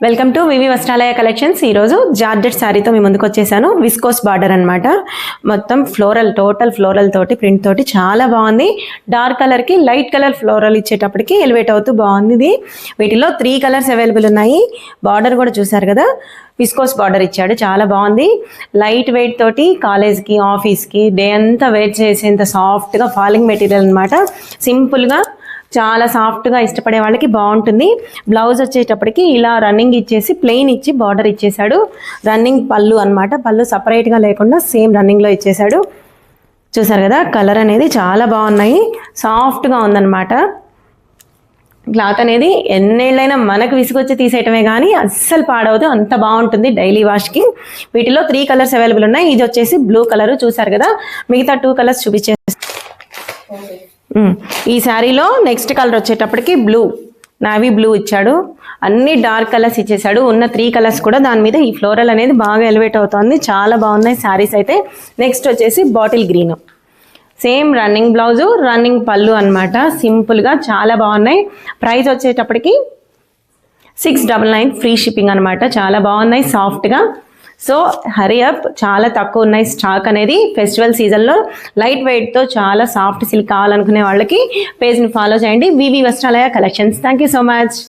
Welcome to V V Vastralaya collections. ఈరోజు georgette శారీతో మీ ముందుకు వచ్చేసాను. విస్కోస్ బార్డర్ అనమాట. మొత్తం ఫ్లోరల్, టోటల్ ఫ్లోరల్ తోటి, ప్రింట్ తోటి చాలా బాగుంది. డార్క్ కలర్కి లైట్ కలర్ ఫ్లోరల్ ఇచ్చేటప్పటికి ఎలివేట్ అవుతూ బాగుంది ఇది. వీటిలో 3 కలర్స్ అవైలబుల్ ఉన్నాయి. బార్డర్ కూడా చూసారు కదా, విస్కోస్ బార్డర్ ఇచ్చాడు, చాలా బాగుంది. లైట్ వెయిట్ తోటి కాలేజ్కి, ఆఫీస్కి డే అంతా వెయిట్ చేసేంత సాఫ్ట్గా ఫాలింగ్ మెటీరియల్ అనమాట. సింపుల్గా చాలా సాఫ్ట్గా ఇష్టపడే వాళ్ళకి బాగుంటుంది. బ్లౌజ్ వచ్చేటప్పటికి ఇలా రన్నింగ్ ఇచ్చేసి ప్లెయిన్ ఇచ్చి బార్డర్ ఇచ్చేసాడు. రన్నింగ్ పళ్ళు అనమాట, పళ్ళు సపరేట్గా లేకుండా సేమ్ రన్నింగ్లో ఇచ్చేసాడు. చూసారు కదా, కలర్ అనేది చాలా బాగున్నాయి, సాఫ్ట్గా ఉందన్నమాట. క్లాత్ అనేది ఎన్నేళ్ళైనా మనకు విసుగొచ్చి తీసేయటమే కానీ అస్సలు పాడవదు, అంత బాగుంటుంది డైలీ వాష్కి. వీటిలో 3 కలర్స్ అవైలబుల్ ఉన్నాయి. ఇది వచ్చేసి బ్లూ కలర్, చూసారు కదా. మిగతా 2 కలర్స్ చూపించే. ఈ శారీలో నెక్స్ట్ కలర్ వచ్చేటప్పటికి బ్లూ, నావీ బ్లూ ఇచ్చాడు. అన్ని డార్క్ కలర్స్ ఇచ్చేసాడు. ఉన్న 3 కలర్స్ కూడా దాని మీద ఈ ఫ్లోరల్ అనేది బాగా ఎలివేట్ అవుతుంది. చాలా బాగున్నాయి శారీస్ అయితే. నెక్స్ట్ వచ్చేసి bottle green, same running blouse, running పళ్ళు అనమాట. సింపుల్గా చాలా బాగున్నాయి. ప్రైస్ వచ్చేటప్పటికి 699 ఫ్రీ షిప్పింగ్ అనమాట. చాలా బాగున్నాయి సాఫ్ట్గా. సో హరీ అప్, చాలా తక్కువ ఉన్నాయి స్టాక్ అనేది. ఫెస్టివల్ సీజన్లో లైట్ వెయిట్తో చాలా సాఫ్ట్ సిల్క్ కావాలనుకునే వాళ్ళకి పేజ్ని ఫాలో చేయండి. V V Vastralaya collections. Thank you so much.